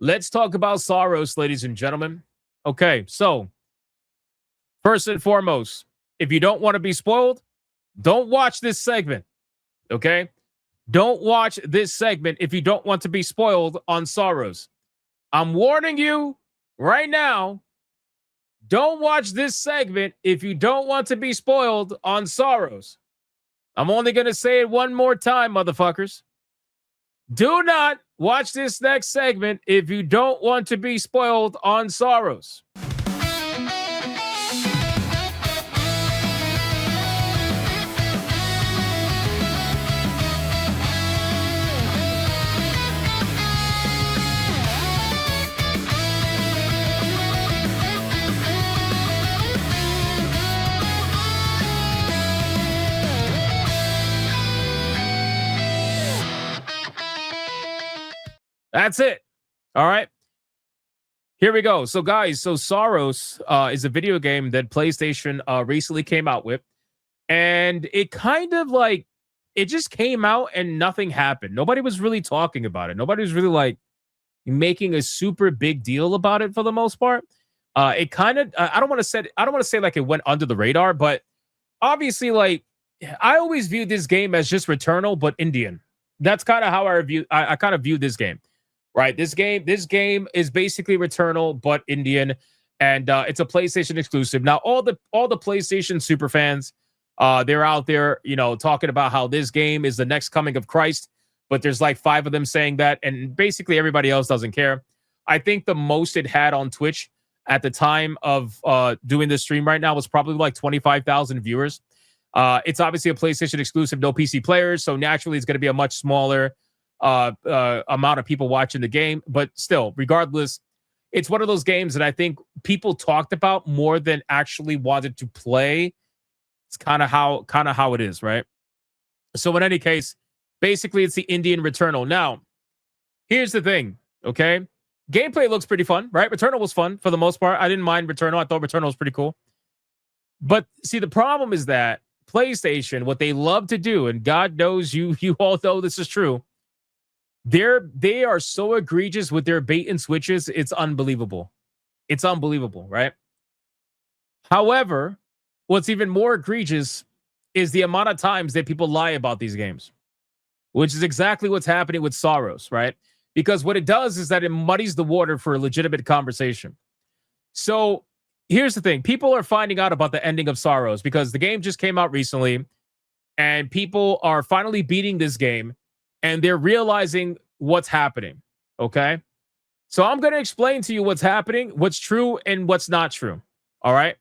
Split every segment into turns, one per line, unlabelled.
Let's talk about Saros, ladies and gentlemen. Okay, so first and foremost, if you don't want to be spoiled, don't watch this segment. Okay? Don't watch this segment if you don't want to be spoiled on Saros. I'm warning you right now. Don't watch this segment if you don't want to be spoiled on Saros. I'm only going to say it one more time, motherfuckers. Do not watch this next segment if you don't want to be spoiled on Saros. That's it. All right. Here we go. So, guys, Saros is a video game that PlayStation recently came out with. And it kind of like, it just came out and nothing happened. Nobody was really talking about it. Nobody was really like making a super big deal about it for the most part. It kind of, I don't want to say like it went under the radar, but obviously, like, I always viewed this game as just Returnal, but Indian. That's kind of how I kind of view this game. Right, this game is basically Returnal but Indian, and it's a PlayStation exclusive. Now, all the PlayStation super fans, they're out there, talking about how this game is the next coming of Christ. But there's like 5 of them saying that, and basically everybody else doesn't care. I think the most it had on Twitch at the time of doing this stream right now was probably like 25,000 viewers. It's obviously a PlayStation exclusive, no PC players, so naturally it's going to be a much smaller amount of people watching the game. But still, regardless, it's one of those games that I think people talked about more than actually wanted to play. It's kind of how it is, right? So in any case, basically it's the Indian Returnal. Now, here's the thing, okay? Gameplay looks pretty fun, right? Returnal was fun for the most part. I didn't mind Returnal. I thought Returnal was pretty cool. But see, the problem is that PlayStation, what they love to do, and God knows you all know this is true, they are so egregious with their bait and switches. It's unbelievable. It's unbelievable, right? However, what's even more egregious is the amount of times that people lie about these games, which is exactly what's happening with Saros, right? Because what it does is that it muddies the water for a legitimate conversation. So here's the thing. People are finding out about the ending of Saros because the game just came out recently, and people are finally beating this game, and they're realizing what's happening, okay? So I'm going to explain to you what's happening, what's true, and what's not true, all right?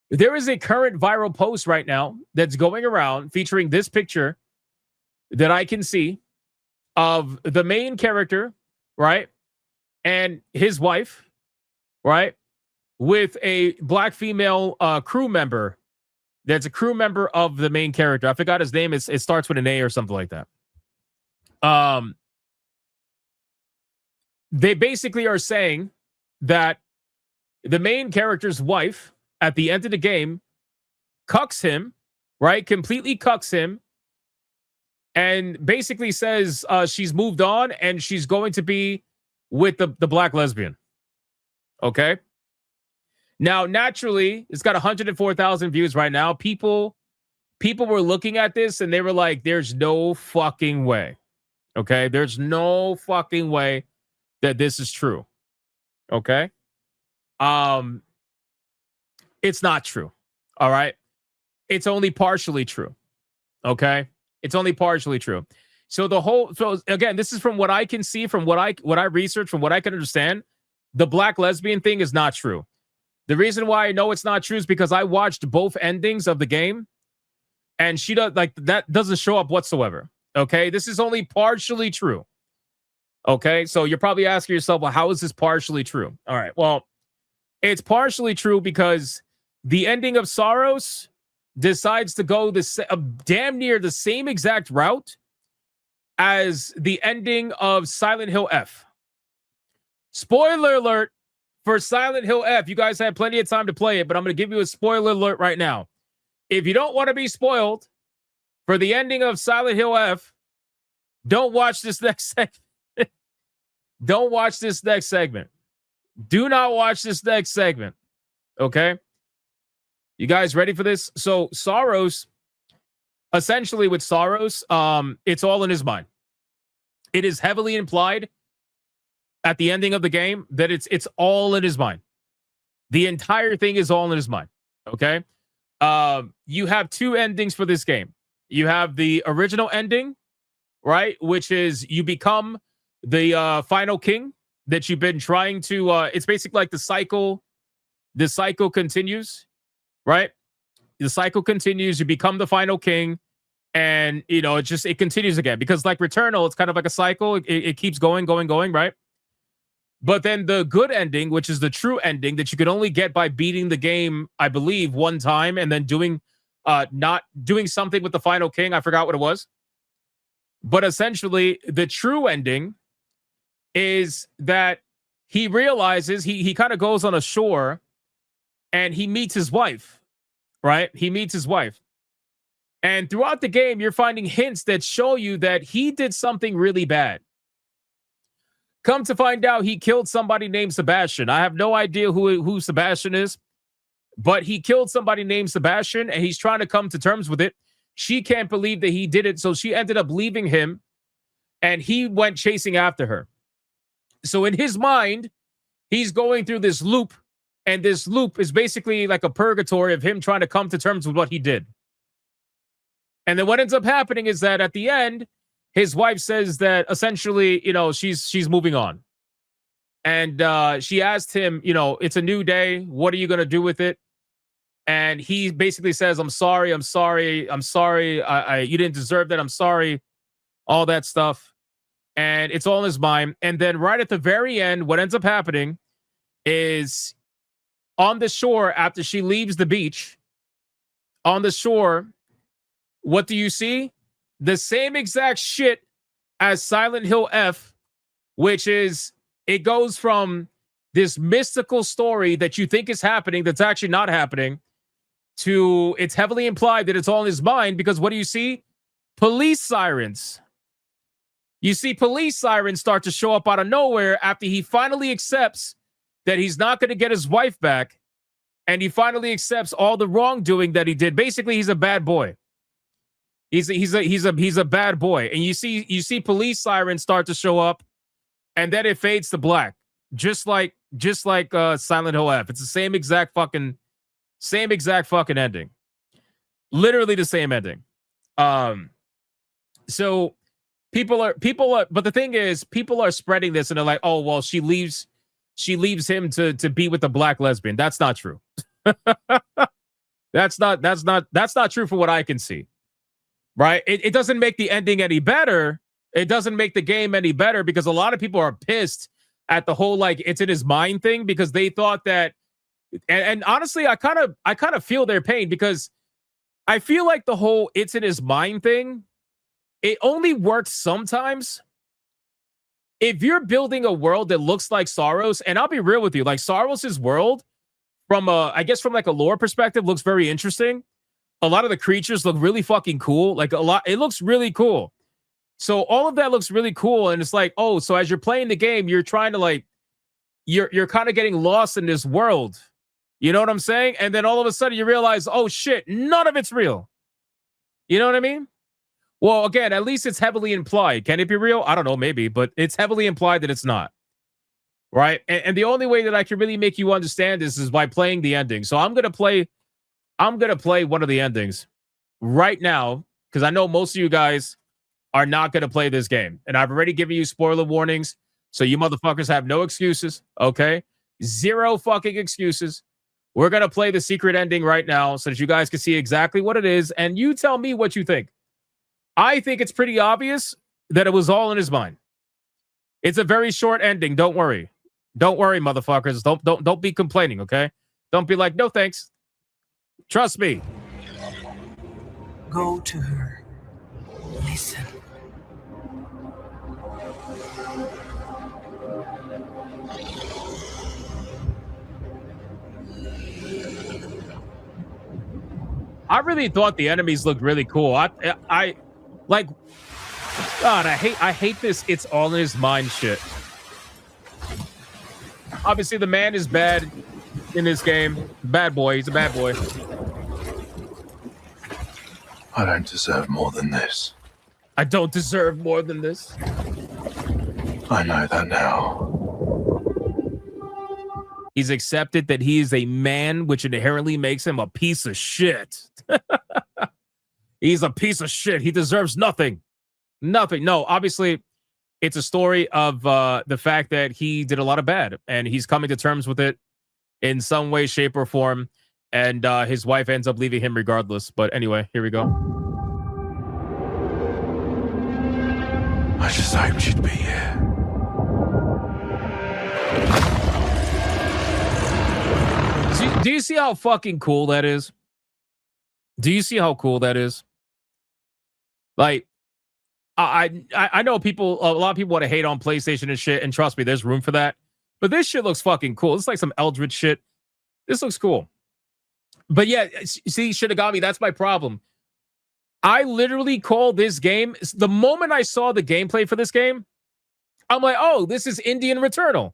There is a current viral post right now that's going around featuring this picture that I can see of the main character, right, and his wife, right, with a black female crew member that's a crew member of the main character. I forgot his name. It starts with an A or something like that. They basically are saying that the main character's wife at the end of the game cucks him, right? Completely cucks him, and basically says she's moved on and she's going to be with the black lesbian. Okay. Now, naturally, it's got 104,000 views right now. People were looking at this and they were like, there's no fucking way. Okay. There's no fucking way that this is true. Okay. It's not true. All right. It's only partially true. Okay. It's only partially true. So again, this is from what I can see, from what I researched, from what I can understand. The black lesbian thing is not true. The reason why I know it's not true is because I watched both endings of the game, and she does like that doesn't show up whatsoever. Okay, this is only partially true. Okay, so you're probably asking yourself, well, how is this partially true? All right, well, it's partially true because the ending of Saros decides to go damn near the same exact route as the ending of Silent Hill F. Spoiler alert for Silent Hill F. You guys had plenty of time to play it, but I'm going to give you a spoiler alert right now. If you don't want to be spoiled for the ending of Silent Hill F, don't watch this next segment. Don't watch this next segment. Do not watch this next segment. Okay? You guys ready for this? So Saros, essentially with Saros, it's all in his mind. It is heavily implied at the ending of the game that it's all in his mind. The entire thing is all in his mind. Okay? You have two endings for this game. You have the original ending, right? Which is you become the final king that you've been trying to it's basically like the cycle continues, right? The cycle continues, you become the final king, and it continues again, because like Returnal, it's kind of like a cycle. It keeps going, right? But then the good ending, which is the true ending that you could only get by beating the game, I believe, one time and then not doing something with the final king. I forgot what it was. But essentially, the true ending is that he realizes he kind of goes on a shore and he meets his wife, right? He meets his wife. And throughout the game, you're finding hints that show you that he did something really bad. Come to find out, he killed somebody named Sebastian. I have no idea who Sebastian is, but he killed somebody named Sebastian, and he's trying to come to terms with it. She can't believe that he did it, so she ended up leaving him, and he went chasing after her. So in his mind, he's going through this loop, and this loop is basically like a purgatory of him trying to come to terms with what he did. And then what ends up happening is that at the end, his wife says that essentially, she's moving on. And she asked him, it's a new day. What are you going to do with it? And he basically says, I'm sorry. You didn't deserve that. I'm sorry. All that stuff. And it's all in his mind. And then right at the very end, what ends up happening is on the shore, after she leaves the beach, on the shore, what do you see? The same exact shit as Silent Hill F, which is it goes from this mystical story that you think is happening that's actually not happening to it's heavily implied that it's all in his mind, because what do you see? Police sirens. You see police sirens start to show up out of nowhere after he finally accepts that he's not going to get his wife back, and he finally accepts all the wrongdoing that he did. Basically, he's a bad boy. He's a bad boy, and you see police sirens start to show up, and then it fades to black, just like Silent Hill F. It's the same exact fucking ending, literally the same ending. So people are, but the thing is, people are spreading this, and they're like, oh well, she leaves him to be with the black lesbian. That's not true. That's not true for what I can see. Right? It doesn't make the ending any better. It doesn't make the game any better, because a lot of people are pissed at the whole like it's in his mind thing, because they thought that, and honestly, I kind of feel their pain, because I feel like the whole it's in his mind thing, it only works sometimes. If you're building a world that looks like Saros, and I'll be real with you, like Saros's world from like a lore perspective looks very interesting. A lot of the creatures look really fucking cool. It looks really cool. So all of that looks really cool. And it's like, oh, so as you're playing the game, you're trying to you're kind of getting lost in this world. You know what I'm saying? And then all of a sudden you realize, oh shit, none of it's real. You know what I mean? Well, again, at least it's heavily implied. Can it be real? I don't know, maybe, but it's heavily implied that it's not. Right? And the only way that I can really make you understand this is by playing the ending. So I'm going to play one of the endings right now, because I know most of you guys are not going to play this game. And I've already given you spoiler warnings, so you motherfuckers have no excuses, okay? Zero fucking excuses. We're going to play the secret ending right now so that you guys can see exactly what it is, and you tell me what you think. I think it's pretty obvious that it was all in his mind. It's a very short ending. Don't worry. Don't worry, motherfuckers. Don't be complaining, okay? Don't be like, no thanks. Trust me.
Go to her. Listen.
I really thought the enemies looked really cool. I like, God, I hate this. It's all in his mind shit. Obviously, the man is bad in this game. Bad boy. He's a bad boy.
I don't deserve more than this.
I don't deserve more than this.
I know that now.
He's accepted that he is a man, which inherently makes him a piece of shit. He's a piece of shit. He deserves nothing. Nothing. No, obviously, it's a story of the fact that he did a lot of bad, and he's coming to terms with it in some way, shape, or form. And his wife ends up leaving him regardless. But anyway, here we go.
I just hoped you'd be here.
Do you see how fucking cool that is? Do you see how cool that is? Like, I know people, a lot of people want to hate on PlayStation and shit, and trust me, there's room for that. But this shit looks fucking cool. It's like some Eldritch shit. This looks cool. But yeah, see, Shinigami, that's my problem. I literally call this game, the moment I saw the gameplay for this game, I'm like, oh, this is Indian Returnal.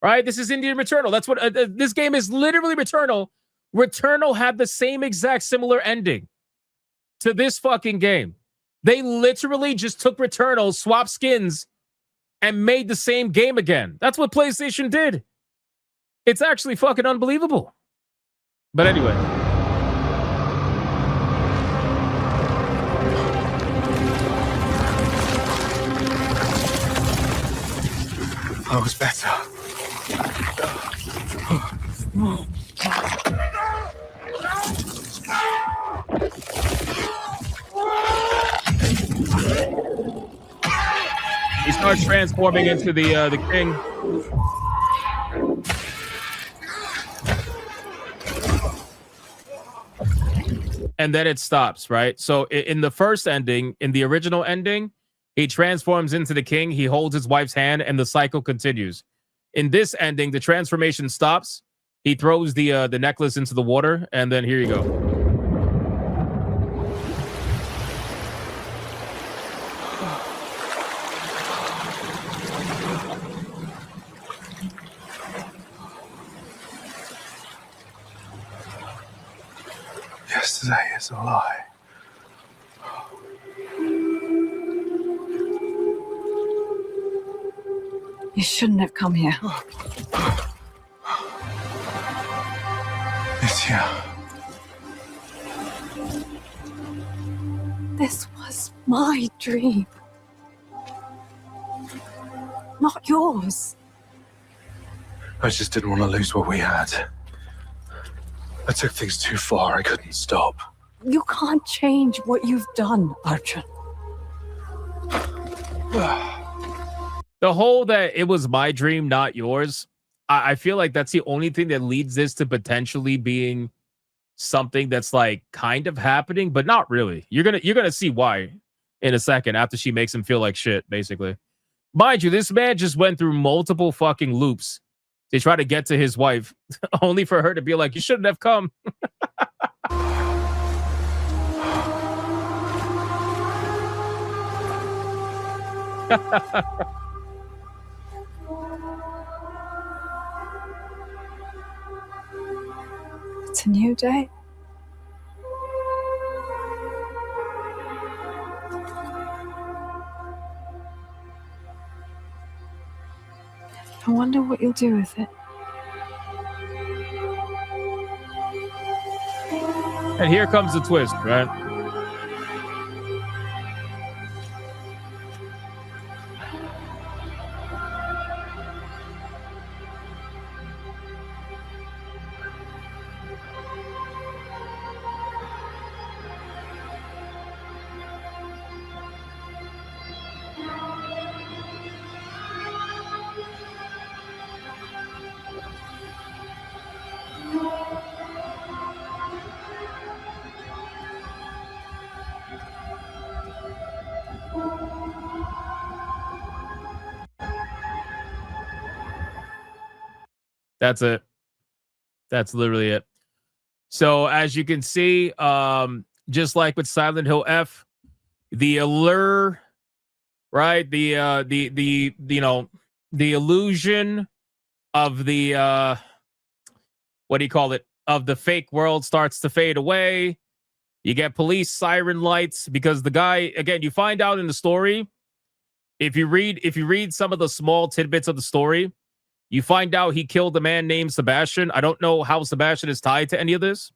Right? This is Indian Returnal. That's what this game is, literally Returnal. Returnal had the same exact similar ending to this fucking game. They literally just took Returnal, swapped skins, and made the same game again. That's what PlayStation did. It's actually fucking unbelievable. But anyway.
I was better.
He starts transforming into the king. And then it stops, right? So in the first ending, in the original ending, he transforms into the king, he holds his wife's hand, and the cycle continues. In this ending, the transformation stops. He throws the necklace into the water, and then here you go.
Yesterday is a lie.
You shouldn't have come here.
It's here.
This was my dream. Not yours.
I just didn't want to lose what we had. I took things too far. I couldn't stop.
You can't change what you've done, Arjun.
The whole that it was my dream, not yours. I feel like that's the only thing that leads this to potentially being something that's like kind of happening, but not really. You're gonna see why in a second after she makes him feel like shit, basically. Mind you, this man just went through multiple fucking loops to try to get to his wife, only for her to be like, you shouldn't have come.
It's a new day. I wonder what you'll do with it.
And here comes the twist, right? That's it. That's literally it. So as you can see, just like with Silent Hill F, the allure, right? The illusion of the what do you call it? Of the fake world starts to fade away. You get police siren lights because the guy, again, you find out in the story. If you read some of the small tidbits of the story, you find out he killed a man named Sebastian. I don't know how Sebastian is tied to any of this,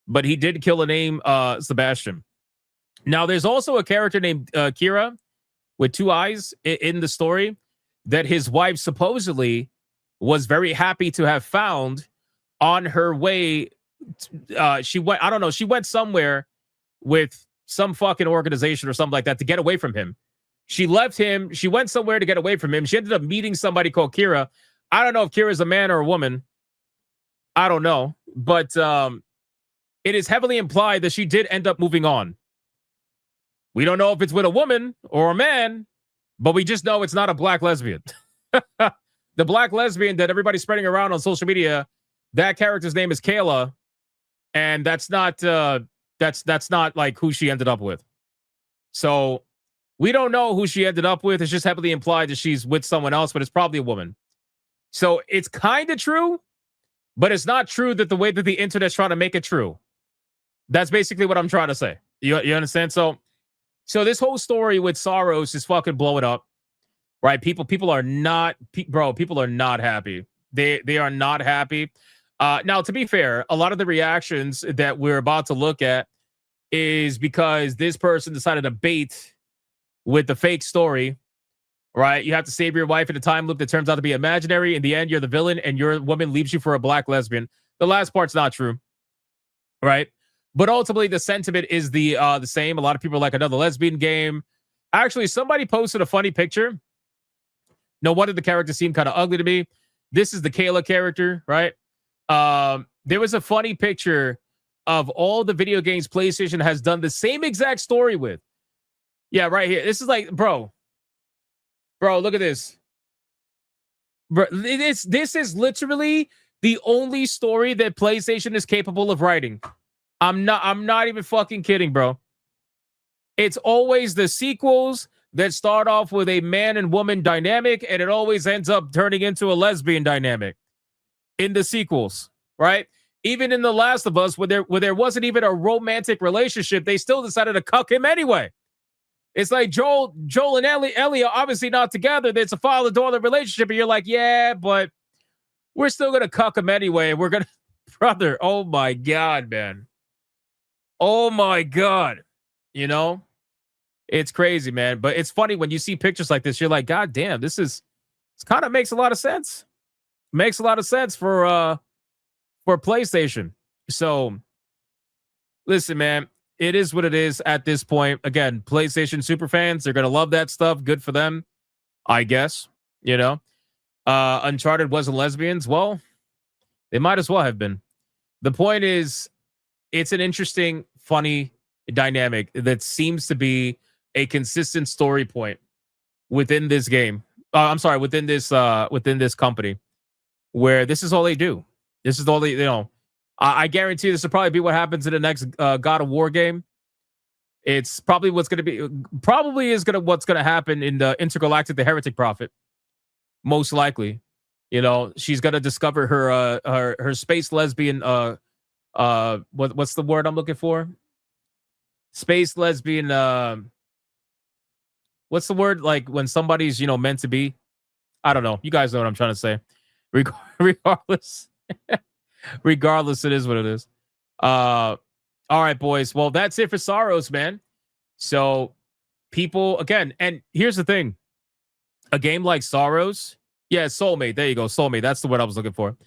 but he did kill a name Sebastian. Now, there's also a character named Kira with two eyes in the story that his wife supposedly was very happy to have found on her way. She went, I don't know, she went somewhere with some fucking organization or something like that to get away from him. She left him. She went somewhere to get away from him. She ended up meeting somebody called Kira. I don't know if Kira is a man or a woman. I don't know. But it is heavily implied that she did end up moving on. We don't know if it's with a woman or a man, but we just know it's not a black lesbian. The black lesbian that everybody's spreading around on social media, that character's name is Kayla. And that's not that's not like who she ended up with. So we don't know who she ended up with. It's just heavily implied that she's with someone else, but it's probably a woman. So it's kind of true, but it's not true that the way that the internet's trying to make it true. That's basically what I'm trying to say. You understand? So this whole story with Saros is fucking blowing up, right? People are not, bro. People are not happy. They are not happy. Now, to be fair, a lot of the reactions that we're about to look at is because this person decided to bait with the fake story, right? You have to save your wife in a time loop that turns out to be imaginary. In the end, you're the villain and your woman leaves you for a black lesbian. The last part's not true, right? But ultimately, the sentiment is the same. A lot of people are like another lesbian game. Actually, somebody posted a funny picture. No wonder the character seemed kind of ugly to me. This is the Kayla character, right? There was a funny picture of all the video games PlayStation has done the same exact story with. Yeah, right here. This is like, bro, look at this. Bro, this is literally the only story that PlayStation is capable of writing. I'm not even fucking kidding, bro. It's always the sequels that start off with a man and woman dynamic, and it always ends up turning into a lesbian dynamic in the sequels, right? Even in The Last of Us, where there wasn't even a romantic relationship, they still decided to cuck him anyway. It's like Joel and Ellie are obviously not together. It's a father-daughter relationship, and you're like, yeah, but we're still gonna cuck him anyway. We're gonna, brother. Oh my god, man. Oh my god. You know, it's crazy, man. But it's funny when you see pictures like this. You're like, god damn, this kind of makes a lot of sense. Makes a lot of sense for PlayStation. So, listen, man. It is what it is at this point. Again, PlayStation super fans, they're going to love that stuff. Good for them, I guess. You know, Uncharted wasn't lesbians. Well, they might as well have been. The point is, it's an interesting, funny dynamic that seems to be a consistent story point within this game. Within this company, where this is all they do. This is all they, I guarantee this will probably be what happens in the next God of War game. It's probably what's going to happen in the Intergalactic: The Heretic Prophet. Most likely, she's going to discover her space lesbian. What's the word I'm looking for? Space lesbian. What's the word, like when somebody's meant to be? I don't know. You guys know what I'm trying to say. Regardless. Regardless, it is what it is. All right, boys. Well, that's it for Saros, man. So people, again, and here's the thing. A game like Saros, yeah, Soulmate. There you go. Soulmate. That's the word I was looking for.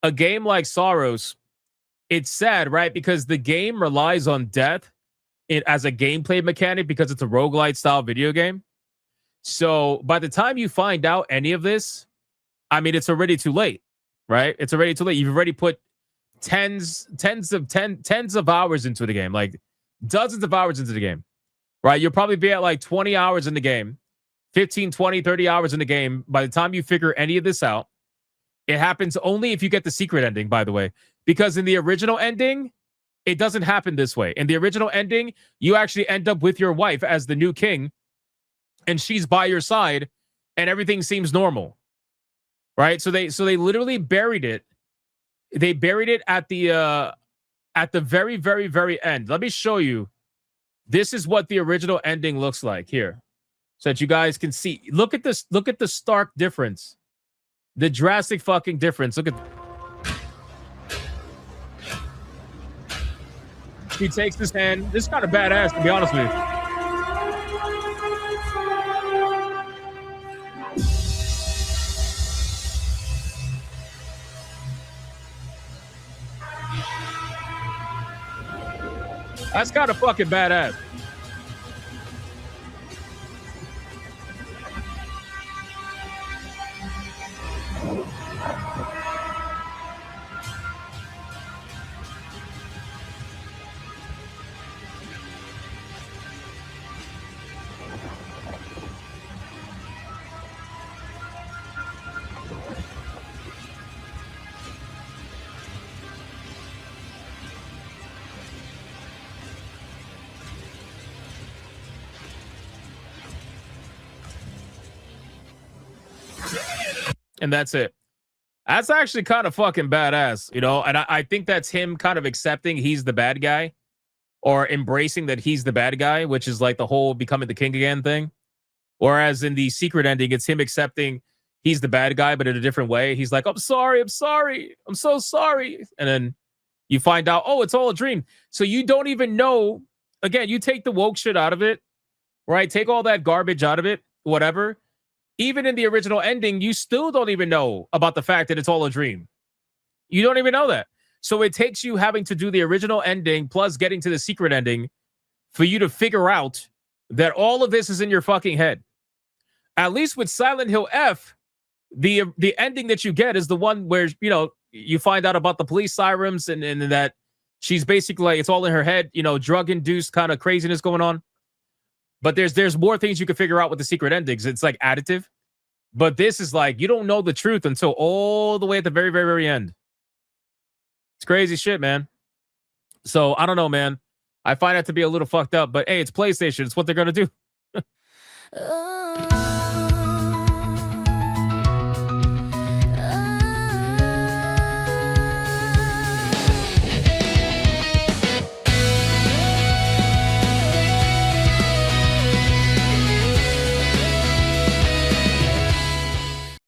A game like Saros, it's sad, right? Because the game relies on death as a gameplay mechanic because it's a roguelite style video game. So by the time you find out any of this, I mean, it's already too late, right? It's already too late. You've already put tens of hours into the game, like dozens of hours into the game, right? You'll probably be at like 20 hours in the game, 15, 20, 30 hours in the game. By the time you figure any of this out, it happens only if you get the secret ending, by the way, because in the original ending, it doesn't happen this way. In the original ending, you actually end up with your wife as the new king, and she's by your side, and everything seems normal. right? So they literally buried it. They buried it at the very, very, very end. Let me show you. This is what the original ending looks like here, so that you guys can see. Look at this. Look at the stark difference. The drastic fucking difference. Look at. He takes his hand. This is kind of badass, to be honest with you. That's kind of fucking badass. And that's it. That's actually kind of fucking badass, you know? And I think that's him kind of accepting he's the bad guy, or embracing that he's the bad guy, which is like the whole becoming the king again thing. Whereas in the secret ending, it's him accepting he's the bad guy, but in a different way. He's like, I'm sorry, I'm sorry, I'm so sorry. And then you find out, oh, it's all a dream. So you don't even know. Again, you take the woke shit out of it, right? Take all that garbage out of it, whatever. Even in the original ending, you still don't even know about the fact that it's all a dream. You don't even know that. So it takes you having to do the original ending plus getting to the secret ending for you to figure out that all of this is in your fucking head. At least with Silent Hill F, the ending that you get is the one where, you know, you find out about the police sirens and that she's basically like, it's all in her head, you know, drug-induced kind of craziness going on. But there's more things you can figure out with the secret endings. It's like additive. But this is like, you don't know the truth until all the way at the very, very, very end. It's crazy shit, man. So I don't know, man. I find that to be a little fucked up. But hey, it's PlayStation. It's what they're going to do.